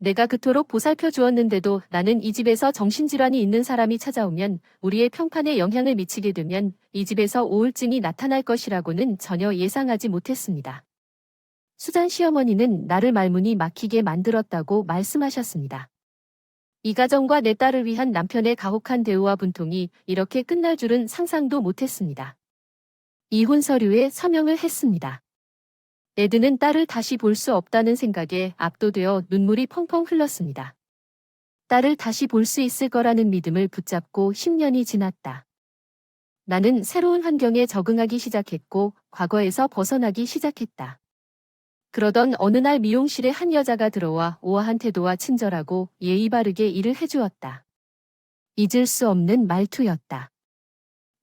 내가 그토록 보살펴 주었는데도 나는 이 집에서 정신질환이 있는 사람이 찾아오면 우리의 평판에 영향을 미치게 되면 이 집에서 우울증이 나타날 것이라고는 전혀 예상하지 못했습니다. 수잔 시어머니는 나를 말문이 막히게 만들었다고 말씀하셨습니다. 이 가정과 내 딸을 위한 남편의 가혹한 대우와 분통이 이렇게 끝날 줄은 상상도 못했습니다. 이혼 서류에 서명을 했습니다. 에드는 딸을 다시 볼 수 없다는 생각에 압도되어 눈물이 펑펑 흘렀습니다. 딸을 다시 볼 수 있을 거라는 믿음을 붙잡고 10년이 지났다. 나는 새로운 환경에 적응하기 시작했고 과거에서 벗어나기 시작했다. 그러던 어느 날 미용실에 한 여자가 들어와 우아한 태도와 친절하고 예의 바르게 일을 해주었다. 잊을 수 없는 말투였다.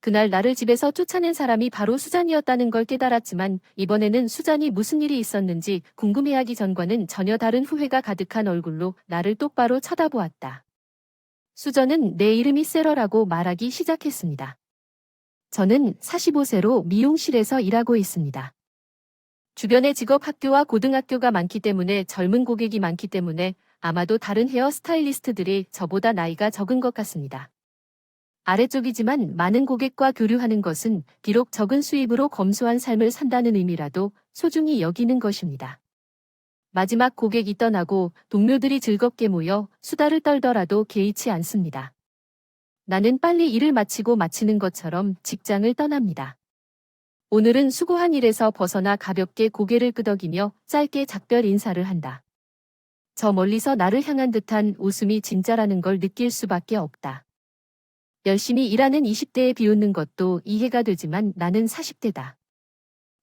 그날 나를 집에서 쫓아낸 사람이 바로 수잔이었다는 걸 깨달았지만 이번에는 수잔이 무슨 일이 있었는지 궁금해하기 전과는 전혀 다른 후회가 가득한 얼굴로 나를 똑바로 쳐다보았다. 수전은 내 이름이 세러라고 말하기 시작했습니다. 저는 45세로 미용실에서 일하고 있습니다. 주변에 직업 학교와 고등학교가 많기 때문에 젊은 고객이 많기 때문에 아마도 다른 헤어 스타일리스트들이 저보다 나이가 적은 것 같습니다. 아래쪽이지만 많은 고객과 교류하는 것은 비록 적은 수입으로 검소한 삶을 산다는 의미라도 소중히 여기는 것입니다. 마지막 고객이 떠나고 동료들이 즐겁게 모여 수다를 떨더라도 개의치 않습니다. 나는 빨리 일을 마치는 것처럼 직장을 떠납니다. 오늘은 수고한 일에서 벗어나 가볍게 고개를 끄덕이며 짧게 작별 인사를 한다. 저 멀리서 나를 향한 듯한 웃음이 진짜라는 걸 느낄 수밖에 없다. 열심히 일하는 20대에 비웃는 것도 이해가 되지만 나는 40대다.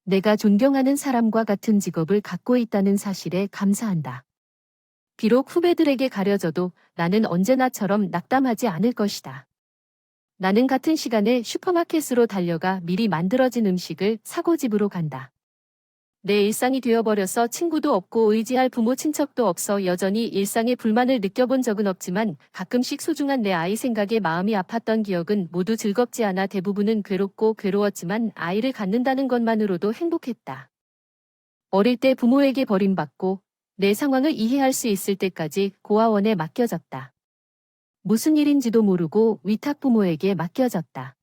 내가 존경하는 사람과 같은 직업을 갖고 있다는 사실에 감사한다. 비록 후배들에게 가려져도 나는 언제나처럼 낙담하지 않을 것이다. 나는 같은 시간에 슈퍼마켓으로 달려가 미리 만들어진 음식을 사고 집으로 간다. 내 일상이 되어버려서 친구도 없고 의지할 부모 친척도 없어 여전히 일상에 불만을 느껴본 적은 없지만 가끔씩 소중한 내 아이 생각에 마음이 아팠던 기억은 모두 즐겁지 않아 대부분은 괴롭고 괴로웠지만 아이를 갖는다는 것만으로도 행복했다. 어릴 때 부모에게 버림받고 내 상황을 이해할 수 있을 때까지 고아원에 맡겨졌다. 무슨 일인지도 모르고 위탁 부모에게 맡겨졌다.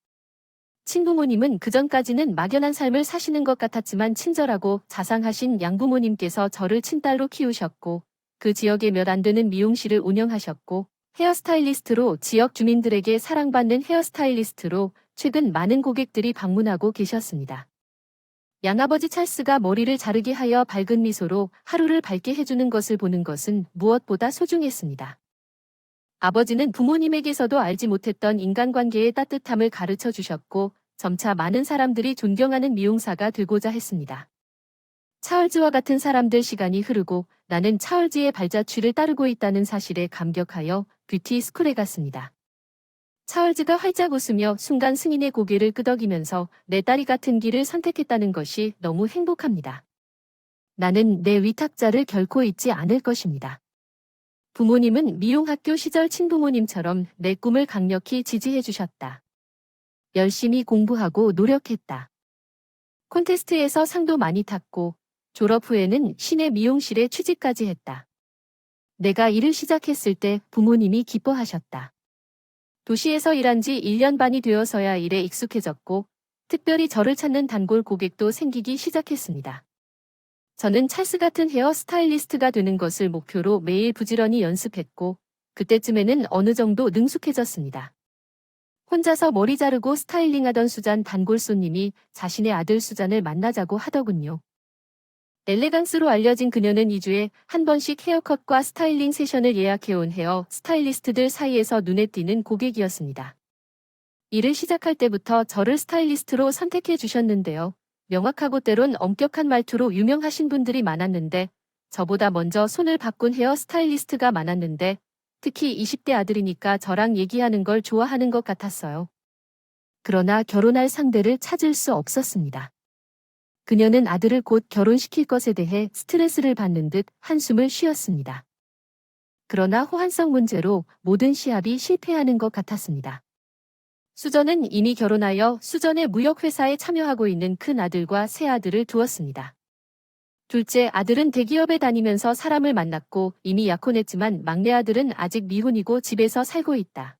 친부모님은 그전까지는 막연한 삶을 사시는 것 같았지만 친절하고 자상하신 양부모님께서 저를 친딸로 키우셨고 그 지역에 몇 안 되는 미용실을 운영하셨고 헤어스타일리스트로 지역 주민들에게 사랑받는 헤어스타일리스트로 최근 많은 고객들이 방문하고 계셨습니다. 양아버지 찰스가 머리를 자르게 하여 밝은 미소로 하루를 밝게 해주는 것을 보는 것은 무엇보다 소중했습니다. 아버지는 부모님에게서도 알지 못했던 인간관계의 따뜻함을 가르쳐 주셨고 점차 많은 사람들이 존경하는 미용사가 되고자 했습니다. 차얼즈와 같은 사람들 시간이 흐르고 나는 차얼즈의 발자취를 따르고 있다는 사실에 감격하여 뷰티 스쿨에 갔습니다. 차얼즈가 활짝 웃으며 순간 승인의 고개를 끄덕이면서 내 딸이 같은 길을 선택했다는 것이 너무 행복합니다. 나는 내 위탁자를 결코 잊지 않을 것입니다. 부모님은 미용학교 시절 친부모님처럼 내 꿈을 강력히 지지해 주셨다. 열심히 공부하고 노력했다. 콘테스트에서 상도 많이 탔고 졸업 후에는 시내 미용실에 취직까지 했다. 내가 일을 시작했을 때 부모님이 기뻐하셨다. 도시에서 일한 지 1년 반이 되어서야 일에 익숙해졌고 특별히 저를 찾는 단골 고객도 생기기 시작했습니다. 저는 찰스 같은 헤어 스타일리스트가 되는 것을 목표로 매일 부지런히 연습했고 그때쯤에는 어느 정도 능숙해졌습니다. 혼자서 머리 자르고 스타일링하던 수잔 단골 손님이 자신의 아들 수잔을 만나자고 하더군요. 엘레강스로 알려진 그녀는 2주에 한 번씩 헤어컷과 스타일링 세션을 예약해온 헤어 스타일리스트들 사이에서 눈에 띄는 고객이었습니다. 일을 시작할 때부터 저를 스타일리스트로 선택해 주셨는데요. 명확하고 때론 엄격한 말투로 유명하신 분들이 많았는데 저보다 먼저 손을 바꾼 헤어 스타일리스트가 많았는데 특히 20대 아들이니까 저랑 얘기하는 걸 좋아하는 것 같았어요. 그러나 결혼할 상대를 찾을 수 없었습니다. 그녀는 아들을 곧 결혼시킬 것에 대해 스트레스를 받는 듯 한숨을 쉬었습니다. 그러나 호환성 문제로 모든 시합이 실패하는 것 같았습니다. 수전은 이미 결혼하여 수전의 무역회사에 참여하고 있는 큰 아들과 새 아들을 두었습니다. 둘째 아들은 대기업에 다니면서 사람을 만났고 이미 약혼했지만 막내 아들은 아직 미혼이고 집에서 살고 있다.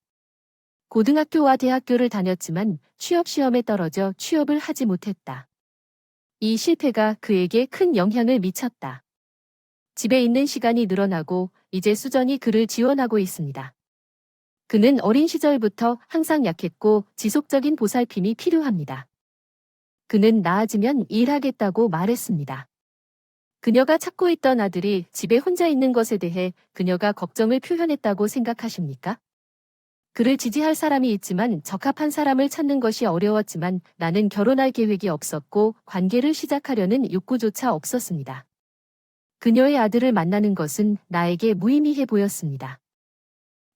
고등학교와 대학교를 다녔지만 취업 시험에 떨어져 취업을 하지 못했다. 이 실패가 그에게 큰 영향을 미쳤다. 집에 있는 시간이 늘어나고 이제 수전이 그를 지원하고 있습니다. 그는 어린 시절부터 항상 약했고 지속적인 보살핌이 필요합니다. 그는 나아지면 일하겠다고 말했습니다. 그녀가 찾고 있던 아들이 집에 혼자 있는 것에 대해 그녀가 걱정을 표현했다고 생각하십니까? 그를 지지할 사람이 있지만 적합한 사람을 찾는 것이 어려웠지만 나는 결혼할 계획이 없었고 관계를 시작하려는 욕구조차 없었습니다. 그녀의 아들을 만나는 것은 나에게 무의미해 보였습니다.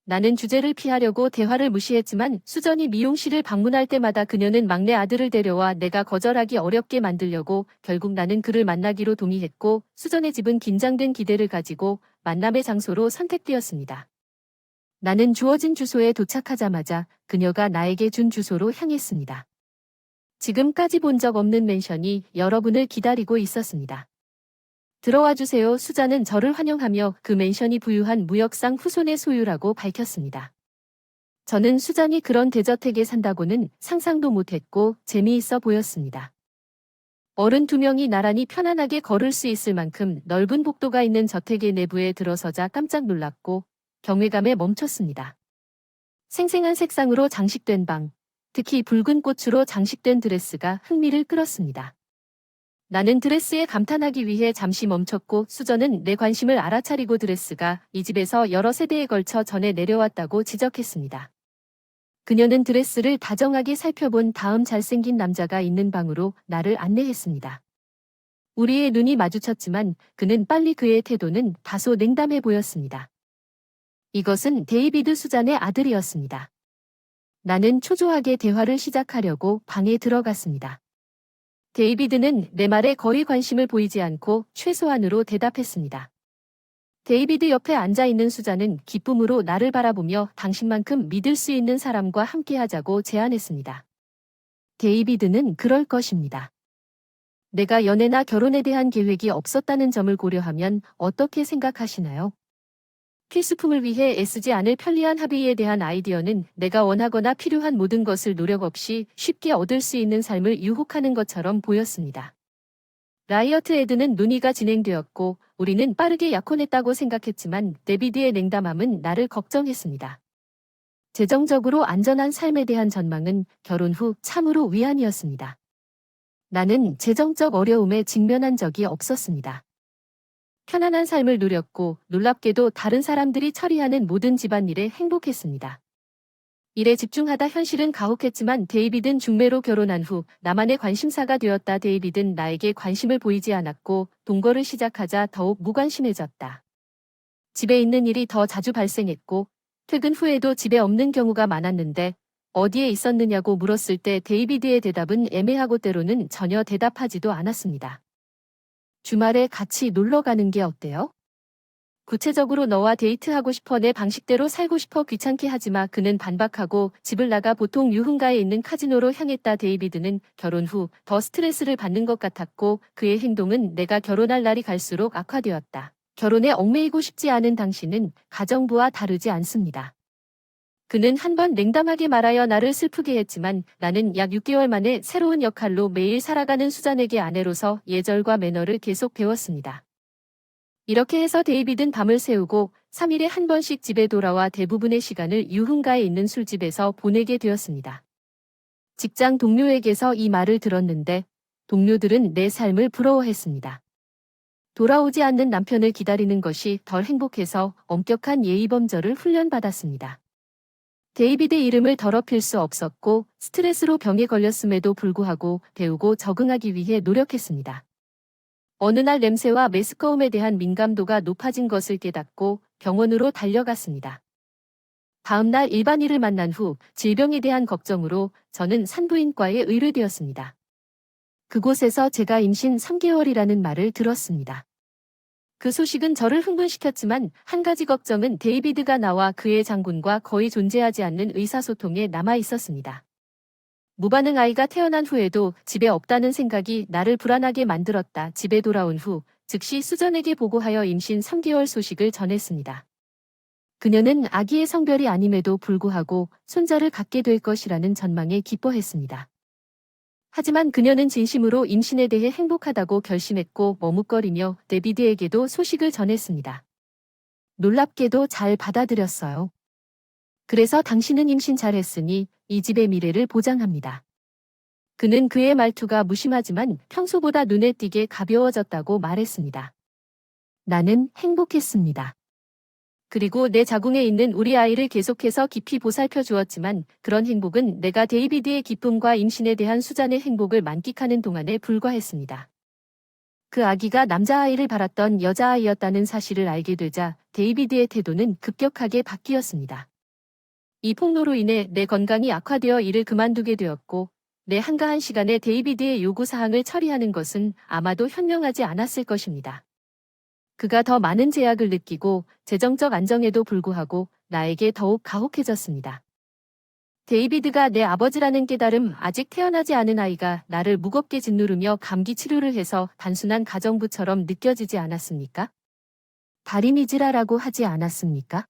나는 주제를 피하려고 대화를 무시했지만 수전이 미용실을 방문할 때마다 그녀는 막내 아들을 데려와 내가 거절하기 어렵게 만들려고 결국 나는 그를 만나기로 동의했고 수전의 집은 긴장된 기대를 가지고 만남의 장소로 선택되었습니다. 나는 주어진 주소에 도착하자마자 그녀가 나에게 준 주소로 향했습니다. 지금까지 본 적 없는 맨션이 여러분을 기다리고 있었습니다. 들어와 주세요. 수자는 저를 환영하며 그 맨션이 부유한 무역상 후손의 소유라고 밝혔습니다. 저는 수잔이 그런 대저택에 산다고는 상상도 못했고 재미있어 보였습니다. 어른 2명이 나란히 편안하게 걸을 수 있을 만큼 넓은 복도가 있는 저택의 내부에 들어서자 깜짝 놀랐고 경외감에 멈췄습니다. 생생한 색상으로 장식된 방, 특히 붉은 꽃으로 장식된 드레스가 흥미를 끌었습니다. 나는 드레스에 감탄하기 위해 잠시 멈췄고 수전은 내 관심을 알아차리고 드레스가 이 집에서 여러 세대에 걸쳐 전해 내려왔다고 지적했습니다. 그녀는 드레스를 다정하게 살펴본 다음 잘생긴 남자가 있는 방으로 나를 안내했습니다. 우리의 눈이 마주쳤지만 그는 빨리 그의 태도는 다소 냉담해 보였습니다. 이것은 데이비드 수잔의 아들이었습니다. 나는 초조하게 대화를 시작하려고 방에 들어갔습니다. 데이비드는 내 말에 거의 관심을 보이지 않고 최소한으로 대답했습니다. 데이비드 옆에 앉아있는 수잔은 기쁨으로 나를 바라보며 당신만큼 믿을 수 있는 사람과 함께하자고 제안했습니다. 데이비드는 그럴 것입니다. 내가 연애나 결혼에 대한 계획이 없었다는 점을 고려하면 어떻게 생각하시나요? 필수품을 위해 애쓰지 않을 편리한 합의에 대한 아이디어는 내가 원하거나 필요한 모든 것을 노력 없이 쉽게 얻을 수 있는 삶을 유혹하는 것처럼 보였습니다. 라이어트 에드는 논의가 진행되었고 우리는 빠르게 약혼했다고 생각했지만 데비드의 냉담함은 나를 걱정했습니다. 재정적으로 안전한 삶에 대한 전망은 결혼 후 참으로 위안이었습니다. 나는 재정적 어려움에 직면한 적이 없었습니다. 편안한 삶을 누렸고 놀랍게도 다른 사람들이 처리하는 모든 집안일에 행복했습니다. 일에 집중하다 현실은 가혹했지만 데이비드는 중매로 결혼한 후 나만의 관심사가 되었다. 데이비드는 나에게 관심을 보이지 않았고 동거를 시작하자 더욱 무관심해졌다. 집에 있는 일이 더 자주 발생했고 퇴근 후에도 집에 없는 경우가 많았는데 어디에 있었느냐고 물었을 때 데이비드의 대답은 애매하고 때로는 전혀 대답하지도 않았습니다. 주말에 같이 놀러 가는 게 어때요? 구체적으로 너와 데이트하고 싶어 내 방식대로 살고 싶어 귀찮게 하지마. 그는 반박하고 집을 나가 보통 유흥가에 있는 카지노로 향했다. 데이비드는 결혼 후 더 스트레스를 받는 것 같았고 그의 행동은 내가 결혼할 날이 갈수록 악화되었다. 결혼에 얽매이고 싶지 않은 당신은 가정부와 다르지 않습니다. 그는 한 번 냉담하게 말하여 나를 슬프게 했지만 나는 약 6개월 만에 새로운 역할로 매일 살아가는 수잔에게 아내로서 예절과 매너를 계속 배웠습니다. 이렇게 해서 데이비드는 밤을 새우고 3일에 한 번씩 집에 돌아와 대부분의 시간을 유흥가에 있는 술집에서 보내게 되었습니다. 직장 동료에게서 이 말을 들었는데 동료들은 내 삶을 부러워했습니다. 돌아오지 않는 남편을 기다리는 것이 덜 행복해서 엄격한 예의범절을 훈련받았습니다. 데이비드의 이름을 더럽힐 수 없었고 스트레스로 병에 걸렸음에도 불구하고 배우고 적응하기 위해 노력했습니다. 어느 날 냄새와 메스꺼움에 대한 민감도가 높아진 것을 깨닫고 병원으로 달려갔습니다. 다음 날 일반의를 만난 후 질병에 대한 걱정으로 저는 산부인과에 의뢰되었습니다. 그곳에서 제가 임신 3개월이라는 말을 들었습니다. 그 소식은 저를 흥분시켰지만 한 가지 걱정은 데이비드가 나와 그의 장군과 거의 존재하지 않는 의사소통에 남아 있었습니다. 무반응 아이가 태어난 후에도 집에 없다는 생각이 나를 불안하게 만들었다. 집에 돌아온 후 즉시 수전에게 보고하여 임신 3개월 소식을 전했습니다. 그녀는 아기의 성별이 아님에도 불구하고 손자를 갖게 될 것이라는 전망에 기뻐했습니다. 하지만 그녀는 진심으로 임신에 대해 행복하다고 결심했고 머뭇거리며 데비드에게도 소식을 전했습니다. 놀랍게도 잘 받아들였어요. 그래서 당신은 임신 잘했으니 이 집의 미래를 보장합니다. 그는 그의 말투가 무심하지만 평소보다 눈에 띄게 가벼워졌다고 말했습니다. 나는 행복했습니다. 그리고 내 자궁에 있는 우리 아이를 계속해서 깊이 보살펴 주었지만 그런 행복은 내가 데이비드의 기쁨과 임신에 대한 수잔의 행복을 만끽하는 동안에 불과했습니다. 그 아기가 남자아이를 바랐던 여자아이였다는 사실을 알게 되자 데이비드의 태도는 급격하게 바뀌었습니다. 이 폭로로 인해 내 건강이 악화되어 일을 그만두게 되었고 내 한가한 시간에 데이비드의 요구사항을 처리하는 것은 아마도 현명하지 않았을 것입니다. 그가 더 많은 제약을 느끼고 재정적 안정에도 불구하고 나에게 더욱 가혹해졌습니다. 데이비드가 내 아버지라는 깨달음, 아직 태어나지 않은 아이가 나를 무겁게 짓누르며 감기 치료를 해서 단순한 가정부처럼 느껴지지 않았습니까? 다리미지라라고 하지 않았습니까?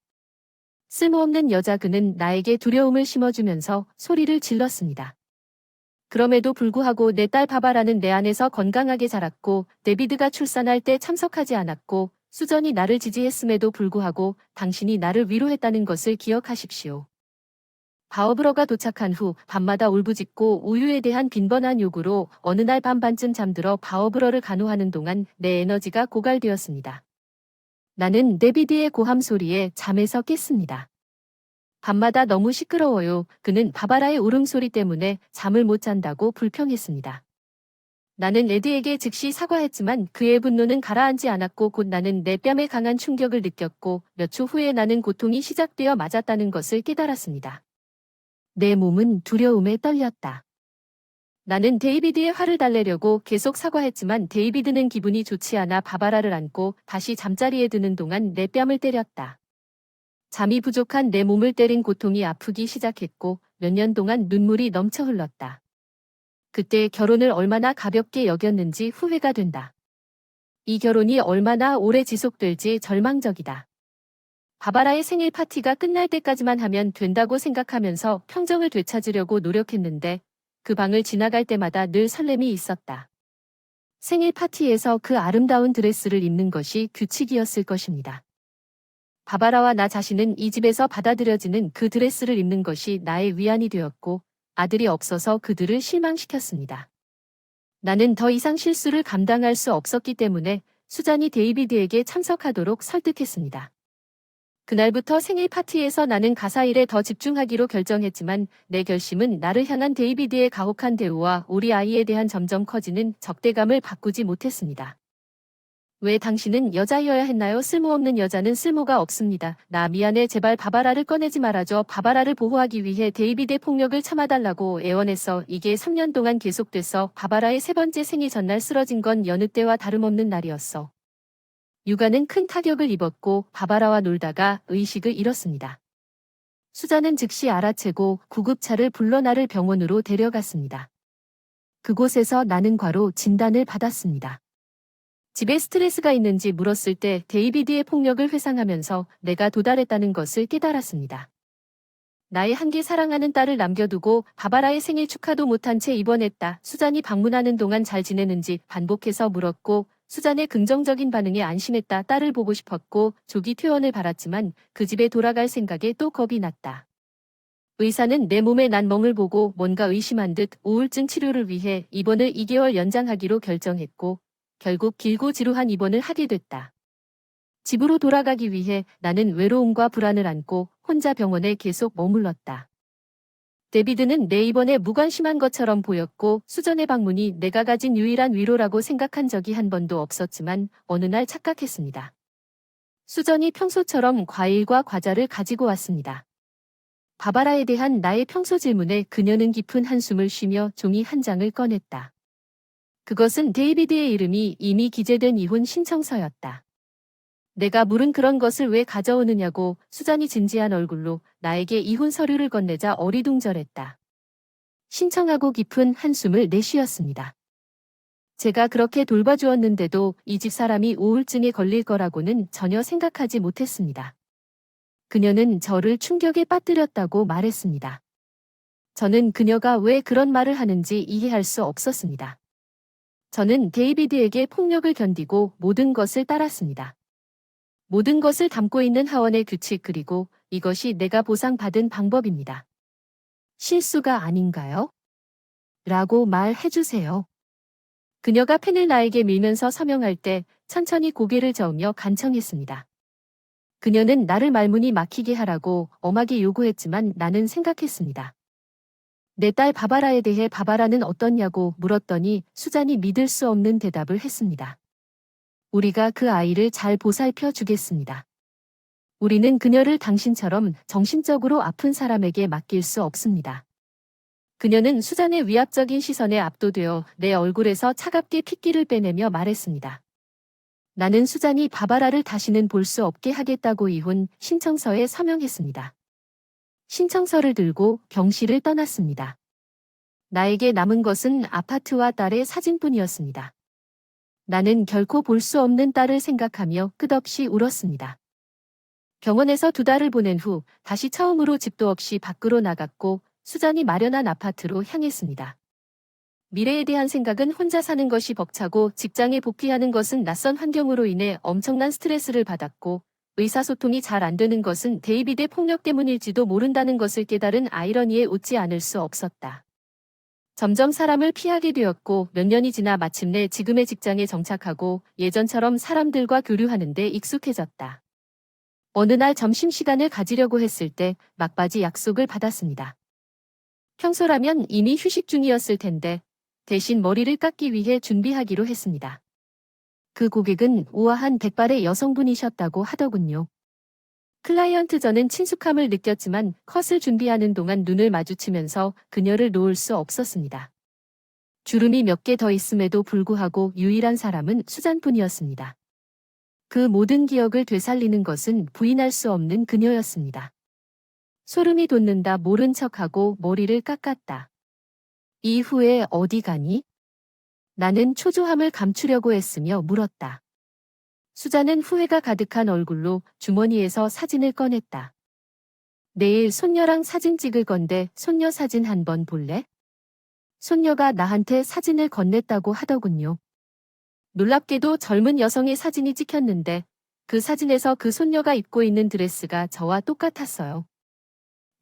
쓸모없는 여자 그는 나에게 두려움을 심어주면서 소리를 질렀습니다. 그럼에도 불구하고 내 딸 바바라는 내 안에서 건강하게 자랐고 데비드가 출산할 때 참석하지 않았고 수전이 나를 지지했음에도 불구하고 당신이 나를 위로했다는 것을 기억하십시오. 바오브러가 도착한 후 밤마다 울부짖고 우유에 대한 빈번한 요구로 어느 날 반쯤 잠들어 바오브러를 간호하는 동안 내 에너지가 고갈되었습니다. 나는 데비드의 고함 소리에 잠에서 깼습니다. 밤마다 너무 시끄러워요. 그는 바바라의 울음소리 때문에 잠을 못 잔다고 불평했습니다. 나는 레드에게 즉시 사과했지만 그의 분노는 가라앉지 않았고 곧 나는 내 뺨에 강한 충격을 느꼈고 몇 초 후에 나는 고통이 시작되어 맞았다는 것을 깨달았습니다. 내 몸은 두려움에 떨렸다. 나는 데이비드의 화를 달래려고 계속 사과했지만 데이비드는 기분이 좋지 않아 바바라를 안고 다시 잠자리에 드는 동안 내 뺨을 때렸다. 잠이 부족한 내 몸을 때린 고통이 아프기 시작했고 몇 년 동안 눈물이 넘쳐 흘렀다. 그때 결혼을 얼마나 가볍게 여겼는지 후회가 된다. 이 결혼이 얼마나 오래 지속될지 절망적이다. 바바라의 생일 파티가 끝날 때까지만 하면 된다고 생각하면서 평정을 되찾으려고 노력했는데 그 방을 지나갈 때마다 늘 설렘이 있었다. 생일 파티에서 그 아름다운 드레스를 입는 것이 규칙이었을 것입니다. 바바라와 나 자신은 이 집에서 받아들여지는 그 드레스를 입는 것이 나의 위안이 되었고 아들이 없어서 그들을 실망시켰습니다. 나는 더 이상 실수를 감당할 수 없었기 때문에 수잔이 데이비드에게 참석하도록 설득했습니다. 그날부터 생일 파티에서 나는 가사 일에 더 집중하기로 결정했지만 내 결심은 나를 향한 데이비드의 가혹한 대우와 우리 아이에 대한 점점 커지는 적대감을 바꾸지 못했습니다. 왜 당신은 여자여야 했나요? 쓸모없는 여자는 쓸모가 없습니다. 나 미안해. 제발 바바라를 꺼내지 말아줘. 바바라를 보호하기 위해 데이비드의 폭력을 참아달라고 애원했어. 이게 3년 동안 계속됐어. 바바라의 세 번째 생일 전날 쓰러진 건 여느 때와 다름없는 날이었어. 육아는 큰 타격을 입었고 바바라와 놀다가 의식을 잃었습니다. 수잔은 즉시 알아채고 구급차를 불러 나를 병원으로 데려갔습니다. 그곳에서 나는 과로 진단을 받았습니다. 집에 스트레스가 있는지 물었을 때 데이비드의 폭력을 회상하면서 내가 도달했다는 것을 깨달았습니다. 나의 한길 사랑하는 딸을 남겨두고 바바라의 생일 축하도 못한 채 입원했다. 수잔이 방문하는 동안 잘 지내는지 반복해서 물었고 수잔의 긍정적인 반응에 안심했다. 딸을 보고 싶었고 조기 퇴원을 바랐지만 그 집에 돌아갈 생각에 또 겁이 났다. 의사는 내 몸에 난 멍을 보고 뭔가 의심한 듯 우울증 치료를 위해 입원을 2개월 연장하기로 결정했고 결국 길고 지루한 입원을 하게 됐다. 집으로 돌아가기 위해 나는 외로움과 불안을 안고 혼자 병원에 계속 머물렀다. 데비드는 내 입원에 무관심한 것처럼 보였고 수전의 방문이 내가 가진 유일한 위로라고 생각한 적이 한 번도 없었지만 어느 날 착각했습니다. 수전이 평소처럼 과일과 과자를 가지고 왔습니다. 바바라에 대한 나의 평소 질문에 그녀는 깊은 한숨을 쉬며 종이 한 장을 꺼냈다. 그것은 데이비드의 이름이 이미 기재된 이혼 신청서였다. 내가 물은 그런 것을 왜 가져오느냐고 수잔이 진지한 얼굴로 나에게 이혼 서류를 건네자 어리둥절했다. 신청하고 깊은 한숨을 내쉬었습니다. 제가 그렇게 돌봐주었는데도 이 집 사람이 우울증에 걸릴 거라고는 전혀 생각하지 못했습니다. 그녀는 저를 충격에 빠뜨렸다고 말했습니다. 저는 그녀가 왜 그런 말을 하는지 이해할 수 없었습니다. 저는 데이비드에게 폭력을 견디고 모든 것을 따랐습니다. 모든 것을 담고 있는 하원의 규칙 그리고 이것이 내가 보상받은 방법입니다. 실수가 아닌가요? 라고 말해주세요. 그녀가 펜을 나에게 밀면서 서명할 때 천천히 고개를 저으며 간청했습니다. 그녀는 나를 말문이 막히게 하라고 엄하게 요구했지만 나는 생각했습니다. 내 딸 바바라에 대해 바바라는 어떻냐고 물었더니 수잔이 믿을 수 없는 대답을 했습니다. 우리가 그 아이를 잘 보살펴 주겠습니다. 우리는 그녀를 당신처럼 정신적으로 아픈 사람에게 맡길 수 없습니다. 그녀는 수잔의 위압적인 시선에 압도되어 내 얼굴에서 차갑게 핏기를 빼내며 말했습니다. 나는 수잔이 바바라를 다시는 볼 수 없게 하겠다고 이혼 신청서에 서명했습니다. 신청서를 들고 병실을 떠났습니다. 나에게 남은 것은 아파트와 딸의 사진뿐이었습니다. 나는 결코 볼 수 없는 딸을 생각하며 끝없이 울었습니다. 병원에서 2달을 보낸 후 다시 처음으로 집도 없이 밖으로 나갔고 수잔이 마련한 아파트로 향했습니다. 미래에 대한 생각은 혼자 사는 것이 벅차고 직장에 복귀하는 것은 낯선 환경으로 인해 엄청난 스트레스를 받았고 의사소통이 잘 안 되는 것은 데이비드의 폭력 때문일지도 모른다는 것을 깨달은 아이러니에 웃지 않을 수 없었다. 점점 사람을 피하게 되었고 몇 년이 지나 마침내 지금의 직장에 정착하고 예전처럼 사람들과 교류하는 데 익숙해졌다. 어느 날 점심시간을 가지려고 했을 때 막바지 약속을 받았습니다. 평소라면 이미 휴식 중이었을 텐데 대신 머리를 깎기 위해 준비하기로 했습니다. 그 고객은 우아한 백발의 여성분이셨다고 하더군요. 클라이언트 저는 친숙함을 느꼈지만 컷을 준비하는 동안 눈을 마주치면서 그녀를 놓을 수 없었습니다. 주름이 몇 개 더 있음에도 불구하고 유일한 사람은 수잔뿐이었습니다. 그 모든 기억을 되살리는 것은 부인할 수 없는 그녀였습니다. 소름이 돋는다 모른 척하고 머리를 깎았다. 이후에 어디 가니? 나는 초조함을 감추려고 했으며 물었다. 수잔은 후회가 가득한 얼굴로 주머니에서 사진을 꺼냈다. 내일 손녀랑 사진 찍을 건데 손녀 사진 한번 볼래? 손녀가 나한테 사진을 건넸다고 하더군요. 놀랍게도 젊은 여성의 사진이 찍혔는데 그 사진에서 그 손녀가 입고 있는 드레스가 저와 똑같았어요.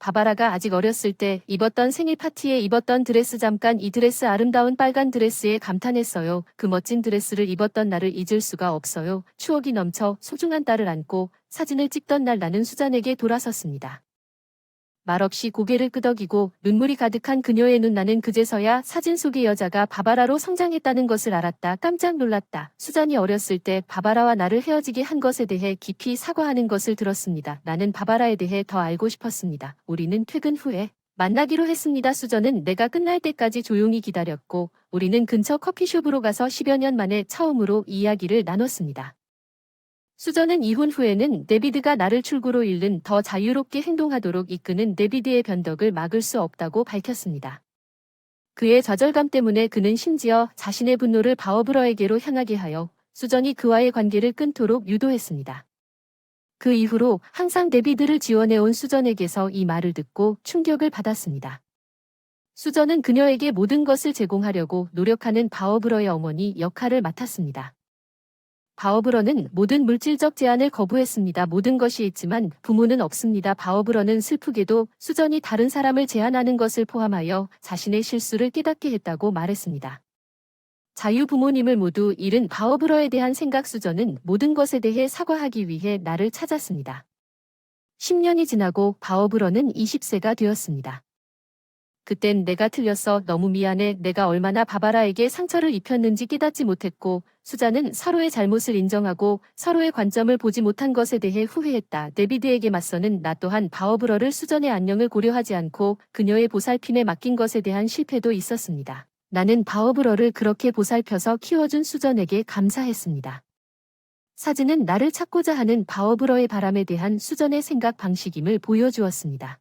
바바라가 아직 어렸을 때 입었던 생일 파티에 입었던 드레스 잠깐 이 드레스 아름다운 빨간 드레스에 감탄했어요. 그 멋진 드레스를 입었던 나를 잊을 수가 없어요. 추억이 넘쳐 소중한 딸을 안고 사진을 찍던 날 나는 수잔에게 돌아섰습니다. 말없이 고개를 끄덕이고 눈물이 가득한 그녀의 눈 나는 그제서야 사진 속의 여자가 바바라로 성장했다는 것을 알았다. 깜짝 놀랐다. 수잔이 어렸을 때 바바라와 나를 헤어지게 한 것에 대해 깊이 사과하는 것을 들었습니다. 나는 바바라에 대해 더 알고 싶었습니다. 우리는 퇴근 후에 만나기로 했습니다. 수잔은 내가 끝날 때까지 조용히 기다렸고 우리는 근처 커피숍으로 가서 10여 년 만에 처음으로 이야기를 나눴습니다. 수잔은 이혼 후에는 데비드가 나를 출구로 잃는 더 자유롭게 행동하도록 이끄는 데비드의 변덕을 막을 수 없다고 밝혔습니다. 그의 좌절감 때문에 그는 심지어 자신의 분노를 바워브러에게로 향하게 하여 수잔이 그와의 관계를 끊도록 유도했습니다. 그 이후로 항상 데비드를 지원해온 수잔에게서 이 말을 듣고 충격을 받았습니다. 수잔은 그녀에게 모든 것을 제공하려고 노력하는 바워브러의 어머니 역할을 맡았습니다. 바워브러는 모든 물질적 제한을 거부했습니다. 모든 것이 있지만 부모는 없습니다. 바워브러는 슬프게도 수잔이 다른 사람을 제한하는 것을 포함하여 자신의 실수를 깨닫게 했다고 말했습니다. 자유부모님을 모두 잃은 바워브러에 대한 생각 수잔은 모든 것에 대해 사과하기 위해 나를 찾았습니다. 10년이 지나고 바워브러는 20세가 되었습니다. 그땐 내가 틀렸어. 너무 미안해. 내가 얼마나 바바라에게 상처를 입혔는지 깨닫지 못했고 수잔은 서로의 잘못을 인정하고 서로의 관점을 보지 못한 것에 대해 후회했다. 데비드에게 맞서는 나 또한 바워브러를 수잔의 안녕을 고려하지 않고 그녀의 보살핌에 맡긴 것에 대한 실패도 있었습니다. 나는 바워브러를 그렇게 보살펴서 키워준 수잔에게 감사했습니다. 사진은 나를 찾고자 하는 바워브러의 바람에 대한 수잔의 생각 방식임을 보여주었습니다.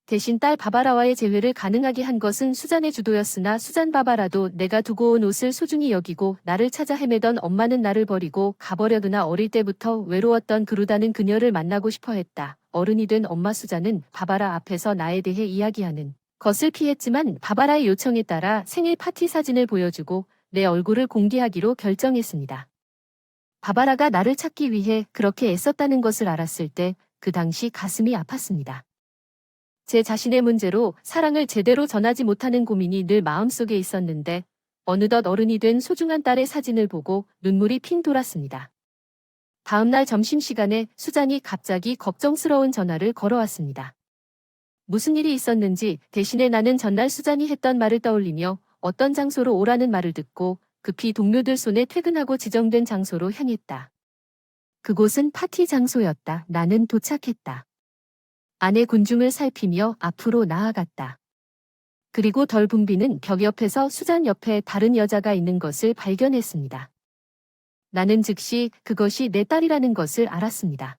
대신 딸 바바라와의 재회를 가능하게 한 것은 수잔의 주도였으나 수잔 바바라도 내가 두고 온 옷을 소중히 여기고 나를 찾아 헤매던 엄마는 나를 버리고 가버려두나 어릴 때부터 외로웠던 그루다는 그녀를 만나고 싶어 했다. 어른이 된 엄마 수잔은 바바라 앞에서 나에 대해 이야기하는 것을 피했지만 바바라의 요청에 따라 생일 파티 사진을 보여주고 내 얼굴을 공개하기로 결정했습니다. 바바라가 나를 찾기 위해 그렇게 애썼다는 것을 알았을 때 그 당시 가슴이 아팠습니다. 제 자신의 문제로 사랑을 제대로 전하지 못하는 고민이 늘 마음속에 있었는데 어느덧 어른이 된 소중한 딸의 사진을 보고 눈물이 핑 돌았습니다. 다음날 점심시간에 수잔이 갑자기 걱정스러운 전화를 걸어왔습니다. 무슨 일이 있었는지 대신에 나는 전날 수잔이 했던 말을 떠올리며 어떤 장소로 오라는 말을 듣고 급히 동료들 손에 퇴근하고 지정된 장소로 향했다. 그곳은 파티 장소였다. 나는 도착했다. 안의 군중을 살피며 앞으로 나아갔다. 그리고 덜 붐비는 벽 옆에서 수잔 옆에 다른 여자가 있는 것을 발견했습니다. 나는 즉시 그것이 내 딸이라는 것을 알았습니다.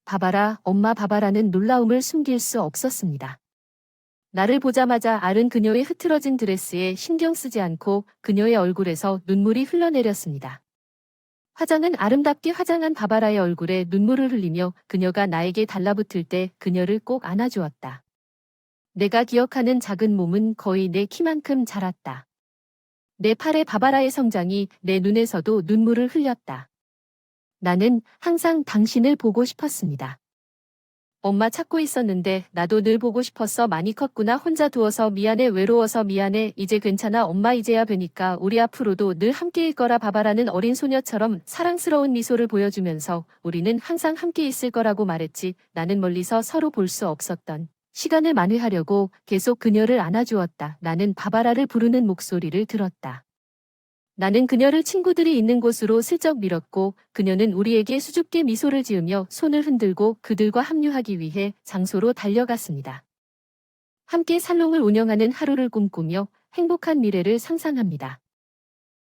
바바라, 엄마 바바라는 놀라움을 숨길 수 없었습니다. 나를 보자마자 아른 그녀의 흐트러진 드레스에 신경 쓰지 않고 그녀의 얼굴에서 눈물이 흘러내렸습니다. 화장은 아름답게 화장한 바바라의 얼굴에 눈물을 흘리며 그녀가 나에게 달라붙을 때 그녀를 꼭 안아주었다. 내가 기억하는 작은 몸은 거의 내 키만큼 자랐다. 내 팔에 바바라의 성장이 내 눈에서도 눈물을 흘렸다. 나는 항상 당신을 보고 싶었습니다. 엄마 찾고 있었는데 나도 늘 보고 싶었어. 많이 컸구나. 혼자 두어서 미안해. 외로워서 미안해. 이제 괜찮아. 엄마 이제야 뵈니까 우리 앞으로도 늘 함께일 거라. 바바라는 어린 소녀처럼 사랑스러운 미소를 보여주면서 우리는 항상 함께 있을 거라고 말했지. 나는 멀리서 서로 볼 수 없었던 시간을 만회하려고 계속 그녀를 안아주었다. 나는 바바라를 부르는 목소리를 들었다. 나는 그녀를 친구들이 있는 곳으로 슬쩍 밀었고 그녀는 우리에게 수줍게 미소를 지으며 손을 흔들고 그들과 합류하기 위해 장소로 달려갔습니다. 함께 살롱을 운영하는 하루를 꿈꾸며 행복한 미래를 상상합니다.